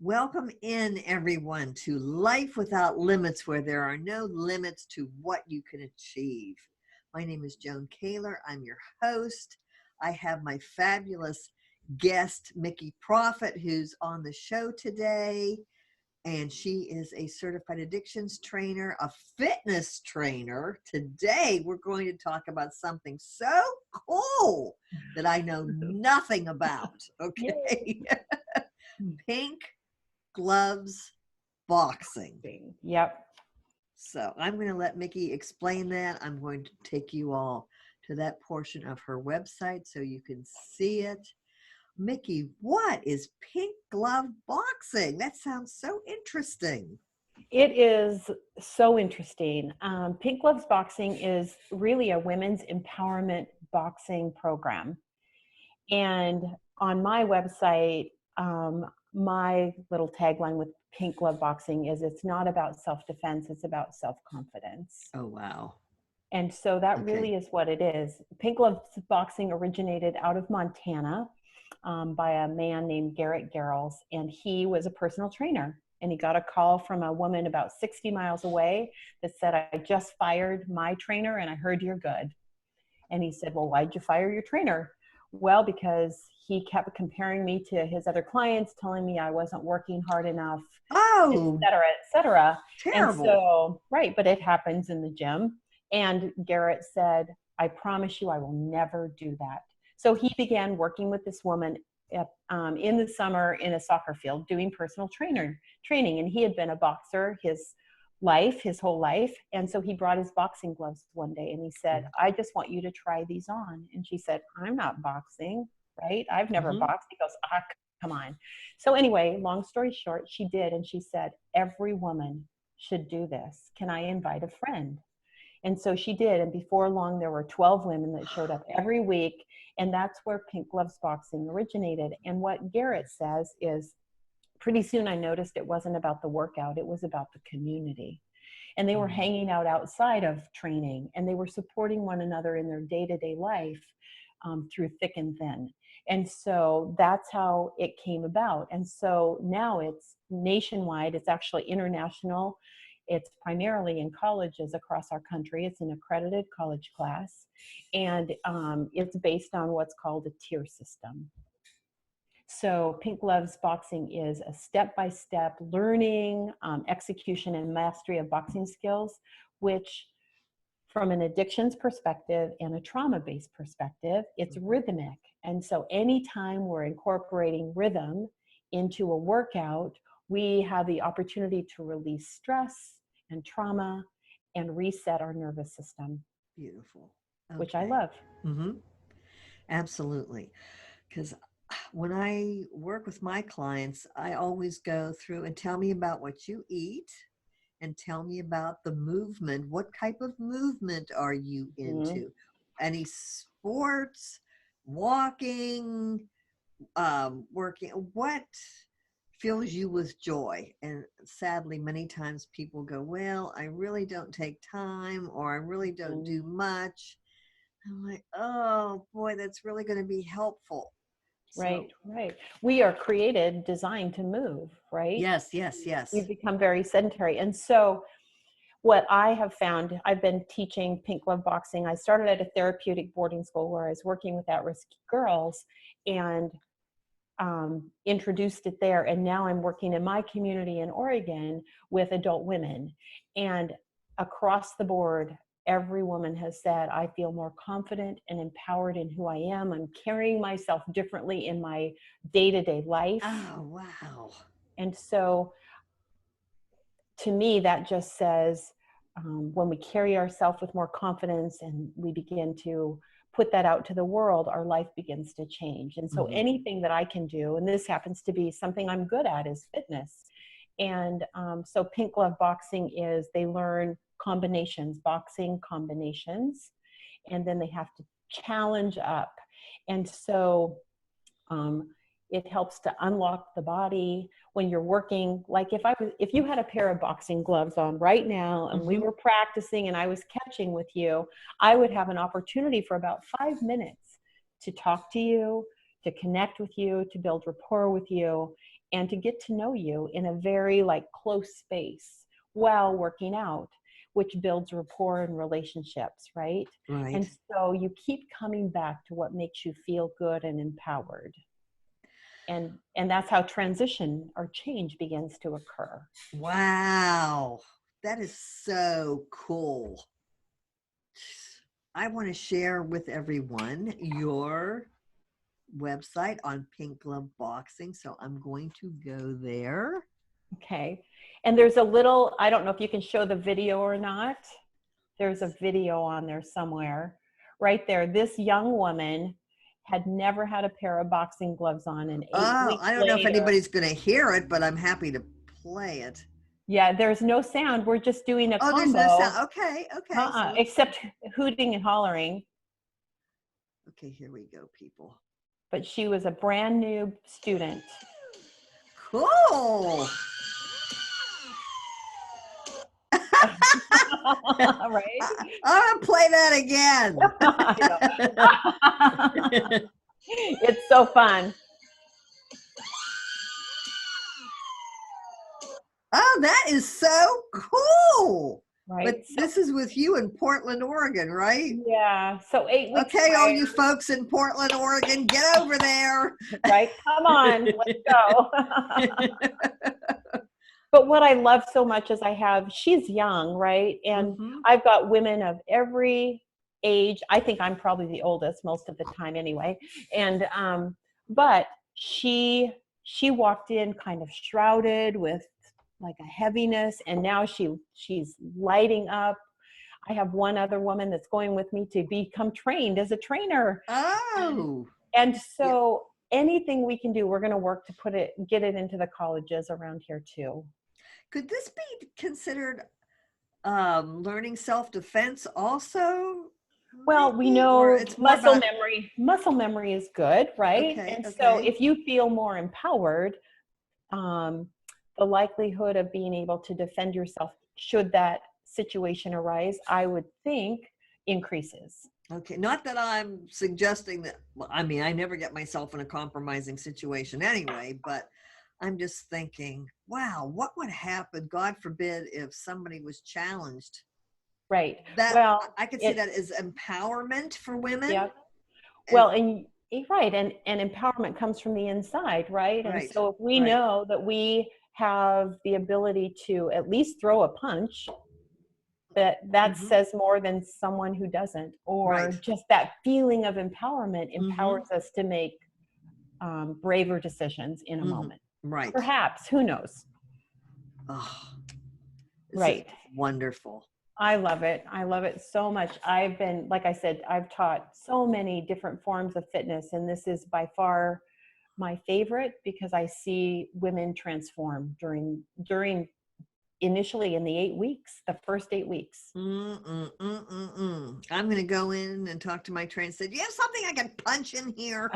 Welcome in, everyone, to Life Without Limits, where there are no limits to what you can achieve. My name is Joan Kaylor. I'm your host. I have my fabulous guest, Mikki Proffitt, who's on the show today. And she is a certified addictions trainer, a fitness trainer. Today, we're going to talk about something so cool that I know nothing about, okay? Pink gloves boxing. Yep. So I'm going to let Mikki explain that. I'm going to take you all to that portion of her website so you can see it. Mikki, what is pink glove boxing? That sounds so interesting. It is so interesting. Pink Gloves Boxing is really a women's empowerment boxing program. And on my website, my little tagline with Pink Glove Boxing is it's not about self-defense, it's about self-confidence. Oh, wow. And so that really is what it is. Pink Gloves Boxing originated out of Montana by a man named Garrett Garrels, and he was a personal trainer. And he got a call from a woman about 60 miles away that said, I just fired my trainer and I heard you're good. And he said, well, why'd you fire your trainer? Well, because he kept comparing me to his other clients, telling me I wasn't working hard enough, et cetera, et cetera. Terrible. And so, right, but it happens in the gym. And Garrett said, I promise you I will never do that. So he began working with this woman in the summer in a soccer field doing personal training. And he had been a boxer his whole life. And so he brought his boxing gloves one day and he said, I just want you to try these on. And she said, I'm not boxing, right? I've never boxed. He goes, come on. So anyway, long story short, she did. And she said, every woman should do this. Can I invite a friend? And so she did. And before long, there were 12 women that showed up every week. And that's where Pink Gloves Boxing originated. And what Garrett says is, pretty soon I noticed it wasn't about the workout, it was about the community. And they were hanging out outside of training, and they were supporting one another in their day-to-day life through thick and thin. And so that's how it came about. And so now it's nationwide, it's actually international. It's primarily in colleges across our country. It's an accredited college class, and it's based on what's called a tier system. So Pink Gloves Boxing is a step-by-step learning, execution, and mastery of boxing skills, which from an addictions perspective and a trauma-based perspective, it's rhythmic. And so anytime we're incorporating rhythm into a workout, we have the opportunity to release stress and trauma and reset our nervous system. Beautiful. Which I love. Absolutely. Because when I work with my clients, I always go through and tell me about what you eat and tell me about the movement. What type of movement are you into? Any sports, walking, working? What fills you with joy? And sadly, many times people go, well, I really don't take time, or I really don't do much. I'm like, oh boy, that's really going to be helpful. Right. We are designed to move, right? Yes. We've become very sedentary. And so what I have found, I've been teaching Pink Glove Boxing. I started at a therapeutic boarding school where I was working with at-risk girls and introduced it there. And now I'm working in my community in Oregon with adult women. And across the board, every woman has said, I feel more confident and empowered in who I am. I'm carrying myself differently in my day-to-day life. Oh, wow. And so to me, that just says when we carry ourselves with more confidence and we begin to put that out to the world, our life begins to change. And so anything that I can do, and this happens to be something I'm good at, is fitness. And so Pink Glove Boxing is, they learn boxing combinations, and then they have to challenge up. And so it helps to unlock the body when you're working. Like if you had a pair of boxing gloves on right now and we were practicing and I was catching with you, I would have an opportunity for about 5 minutes to talk to you, to connect with you, to build rapport with you. and to get to know you in a very like close space while working out, which builds rapport and relationships, right? Right. And so you keep coming back to what makes you feel good and empowered. And that's how transition or change begins to occur. Wow. That is so cool. I want to share with everyone your website on Pink Glove Boxing. So I'm going to go there. Okay. And there's a little, I don't know if you can show the video or not. There's a video on there somewhere. Right there. This young woman had never had a pair of boxing gloves on, and 8 weeks I don't know if later, anybody's going to hear it, but I'm happy to play it. yeah, there's no sound. We're just doing a combo. There's no sound. Okay. So except hooting and hollering. Okay, here we go, people. But she was a brand new student. Cool. Right? I'm going to play that again. It's so fun. Oh, that is so cool. Right. But this is with you in Portland, Oregon, right? Yeah. So 8 weeks. Okay, all you folks in Portland, Oregon, get over there. Right. Come on, let's go. But what I love so much is she's young, right? And I've got women of every age. I think I'm probably the oldest most of the time anyway. And, but she walked in kind of shrouded with like a heaviness, and now she's lighting up. I have one other woman that's going with me to become trained as a trainer. Oh. And so anything we can do, we're going to work to get it into the colleges around here too. Could this be considered learning self-defense also? Well, we know it's muscle memory. Muscle memory is good, right? Okay, so if you feel more empowered, the likelihood of being able to defend yourself should that situation arise, I would think, increases. Okay, not that I'm suggesting that, I mean, I never get myself in a compromising situation anyway, but I'm just thinking, wow, what would happen, God forbid, if somebody was challenged? Right. I could see that as empowerment for women. Yeah. Well, and empowerment comes from the inside, right? And so if we know that we have the ability to at least throw a punch, that says more than someone who doesn't, or just that feeling of empowerment empowers us to make braver decisions in a moment. Right. Perhaps, who knows? Oh, right. Wonderful. I love it. I love it so much. I've been, like I said, I've taught so many different forms of fitness, and this is by far my favorite because I see women transform during initially in the 8 weeks, the first 8 weeks. I'm going to go in and talk to my trainer and say, do you have something I can punch in here?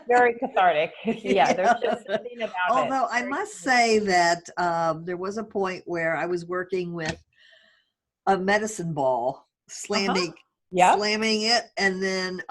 Very cathartic. Yeah, there's just something about it. Although I must say that there was a point where I was working with a medicine ball, slamming it, and then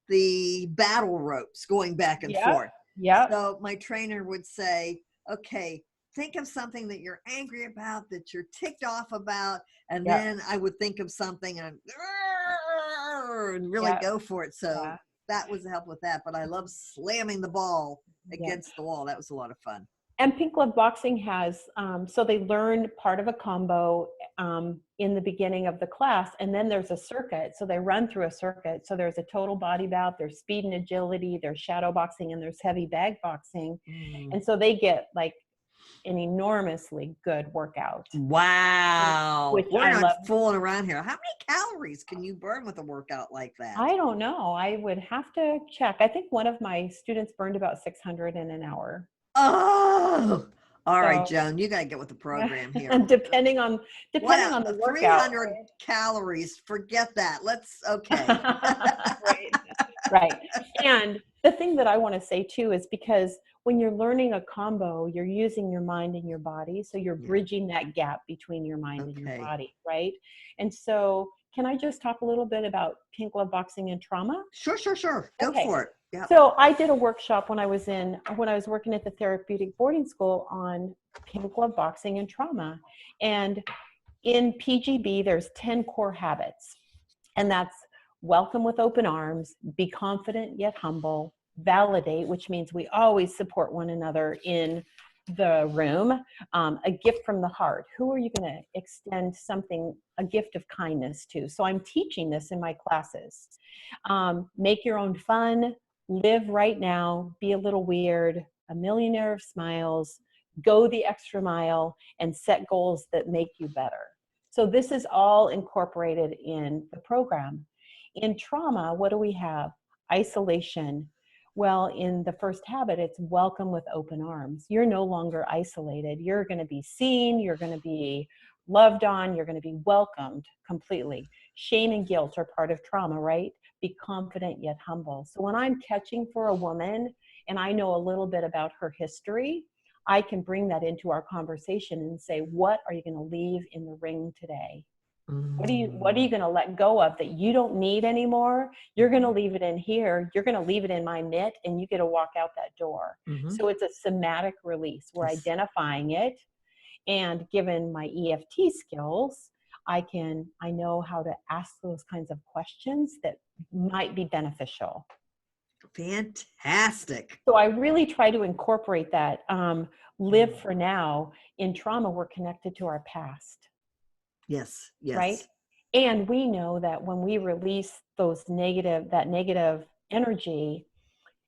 the battle ropes going back and forth. Yeah. So my trainer would say, okay, think of something that you're angry about, that you're ticked off about, and then I would think of something and really go for it. So that was the help with that. But I love slamming the ball against the wall. That was a lot of fun. And Pink Glove Boxing has, so they learn part of a combo in the beginning of the class, and then there's a circuit. So they run through a circuit. So there's a total body bout, there's speed and agility, there's shadow boxing, and there's heavy bag boxing. And so they get like an enormously good workout. Wow. We're not fooling around here. How many calories can you burn with a workout like that? I don't know. I would have to check. I think one of my students burned about 600 in an hour. Oh, all right, Joan, you got to get with the program here. depending on the workout. 300 calories. Forget that. Okay. Right. And the thing that I want to say too is because when you're learning a combo, you're using your mind and your body. So you're bridging that gap between your mind and your body, right? And so can I just talk a little bit about Pink Glove Boxing and trauma? Sure. Go for it. Yep. So I did a workshop when I was working at the therapeutic boarding school on pink glove boxing and trauma. And in PGB, there's 10 core habits. And that's welcome with open arms, be confident yet humble, validate, which means we always support one another in the room, a gift from the heart. Who are you going to extend a gift of kindness to? So I'm teaching this in my classes. Make your own fun, live right now, be a little weird, a millionaire of smiles, go the extra mile, and set goals that make you better. So this is all incorporated in the program. In trauma, what do we have? Isolation. Well, in the first habit, it's welcome with open arms. You're no longer isolated. You're going to be seen. You're going to be loved on. You're going to be welcomed completely. Shame and guilt are part of trauma, right? Be confident yet humble. So when I'm catching for a woman and I know a little bit about her history, I can bring that into our conversation and say, what are you going to leave in the ring today? What are you going to let go of that you don't need anymore? You're going to leave it in here. You're going to leave it in my mitt, and you get to walk out that door. Mm-hmm. So it's a somatic release. We're Yes. identifying it. And given my EFT skills, I know how to ask those kinds of questions that might be beneficial. Fantastic. So I really try to incorporate that. Live for now. In trauma, we're connected to our past. Yes. Yes. Right? And we know that when we release that negative energy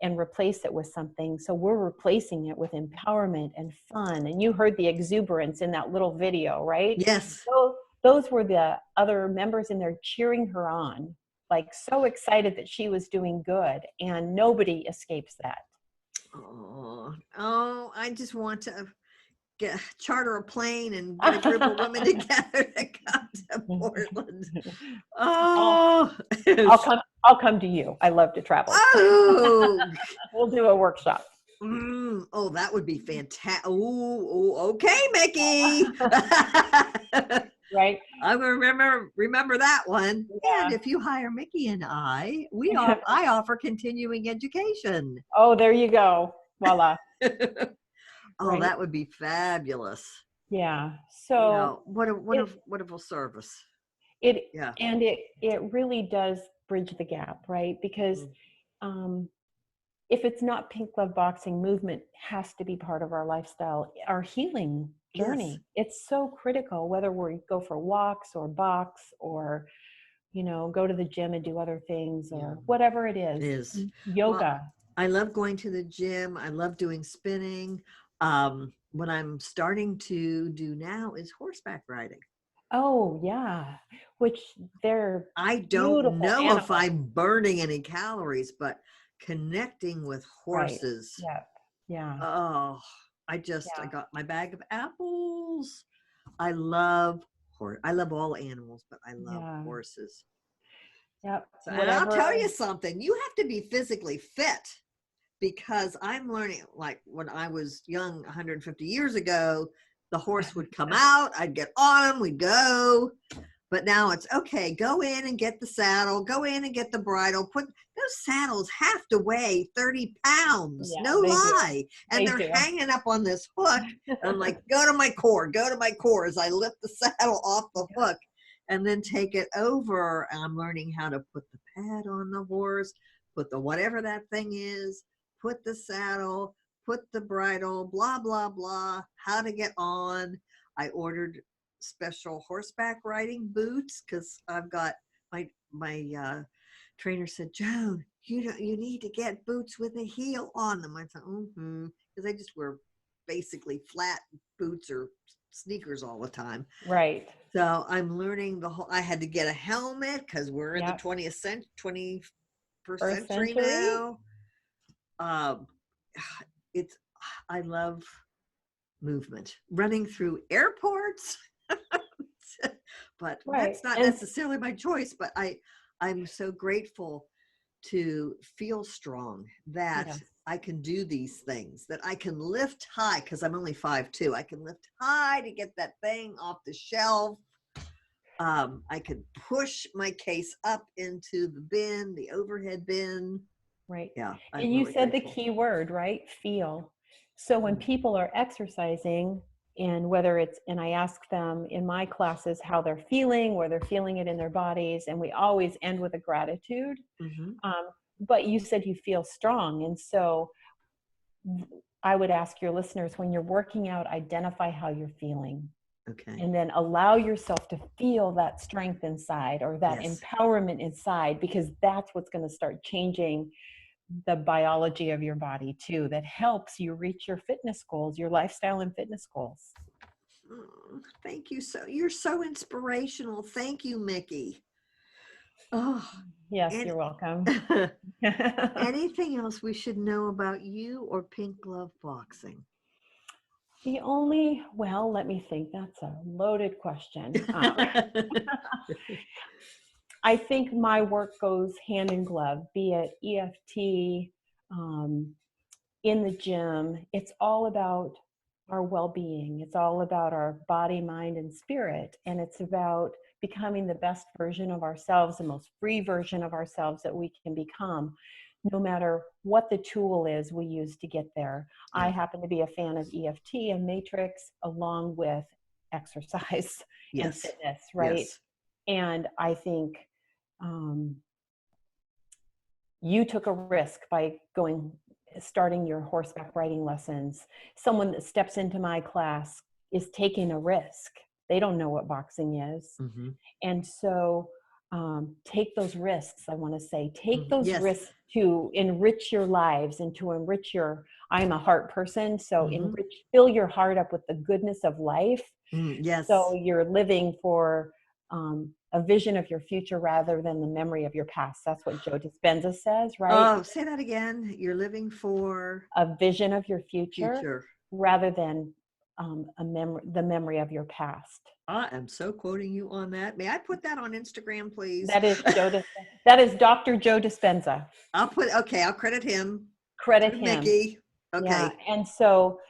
and replace it with something, so we're replacing it with empowerment and fun. And you heard the exuberance in that little video, right? Yes. So those were the other members in there cheering her on, like so excited that she was doing good, and nobody escapes that. Oh, I just want to charter a plane and get a group of women together to come to Portland. Oh, I'll come to you. I love to travel. Oh, we'll do a workshop. Oh, that would be fantastic. Oh, okay, Mikki. Right. I remember that one. Yeah. And if you hire Mikki and I offer continuing education. Oh, there you go. Voila. Oh, right. That would be fabulous. Yeah. So what a wonderful service. It really does bridge the gap, right? Because if it's not pink glove boxing, movement has to be part of our lifestyle, our healing journey. Yes. It's so critical, whether we go for walks or box or, go to the gym and do other things or whatever it is. It is. Yoga. Well, I love going to the gym. I love doing spinning. What I'm starting to do now is horseback riding. Oh, yeah. Which I don't know animals. If I'm burning any calories, but connecting with horses. Right. Yeah. Oh, I got my bag of apples. I love all animals, but I love horses. Yep. So, and I'll tell you something, you have to be physically fit, because I'm learning, like when I was young 150 years ago, the horse would come out, I'd get on him, we'd go. But now it's okay, go in and get the saddle, go in and get the bridle. Those saddles have to weigh 30 pounds, no lie. And they're hanging up on this hook. I'm like, go to my core as I lift the saddle off the hook and then take it over. And I'm learning how to put the pad on the horse, put the whatever that thing is, put the saddle, put the bridle, blah, blah, blah, how to get on. I ordered special horseback riding boots because I've got my trainer said, Joan, you need to get boots with a heel on them. I thought, because I just wear basically flat boots or sneakers all the time. Right. So I'm learning I had to get a helmet because we're in the 21st century now. I love movement, running through airports. But that's not necessarily my choice, but I'm so grateful to feel strong that I can do these things, that I can lift high, because I'm only 5'2". I can lift high to get that thing off the shelf. I could push my case up into the bin, the overhead bin. Right. Yeah, I'm And you really said the grateful. key word, right? Feel. So when people are exercising, and whether it's, and I ask them in my classes how they're feeling, where they're feeling it in their bodies, and we always end with a gratitude. Mm-hmm. But you said you feel strong. And so I would ask your listeners, when you're working out, identify how you're feeling. Okay. And then allow yourself to feel that strength inside, or that Yes. empowerment inside, because that's what's going to start changing the biology of your body too, that helps you reach your fitness goals, your lifestyle and fitness goals. Thank you. You're so inspirational. Thank you, Mikki. Oh, Yes, and you're welcome. anything else we should know about you or pink glove boxing? Well, let me think. That's a loaded question. I think my work goes hand in glove, be it EFT, in the gym. It's all about our well-being. It's all about our body, mind, and spirit. And it's about becoming the best version of ourselves, the most free version of ourselves that we can become, no matter what the tool is we use to get there. Yeah. I happen to be a fan of EFT and Matrix, along with exercise and Yes. fitness, right? Yes. And I think you took a risk by starting your horseback riding lessons. Someone that steps into my class is taking a risk. They don't know what boxing is. Mm-hmm. And so take those risks. I want to say, take those Yes. risks to enrich your lives and to enrich I'm a heart person. So fill your heart up with the goodness of life. Yes. So you're living for a vision of your future rather than the memory of your past. That's what Joe Dispenza says, right? Oh, say that again. You're living for A vision of your future rather than the memory of your past. I am so quoting you on that. May I put that on Instagram, please? That is that is Dr. Joe Dispenza. I'll credit him. Credit him. Mikki. Okay. Yeah. And so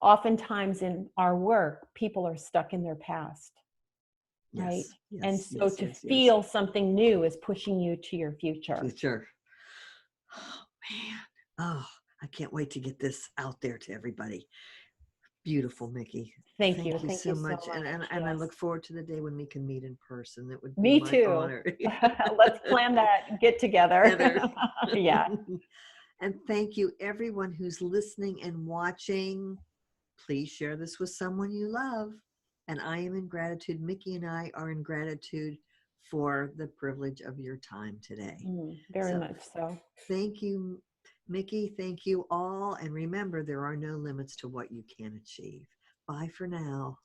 oftentimes in our work, people are stuck in their past. Yes, right? Yes, And so yes, to yes, feel something new is pushing you to your future. Future. Oh, man. Oh, I can't wait to get this out there to everybody. Beautiful, Mikki. Thank you so much. So much. And I look forward to the day when we can meet in person. That would be Me my too. honor. Let's plan that get together. Yeah. And thank you, everyone who's listening and watching. Please share this with someone you love. And I am in gratitude. Mikki and I are in gratitude for the privilege of your time today. Very much so. Thank you, Mikki. Thank you all. And remember, there are no limits to what you can achieve. Bye for now.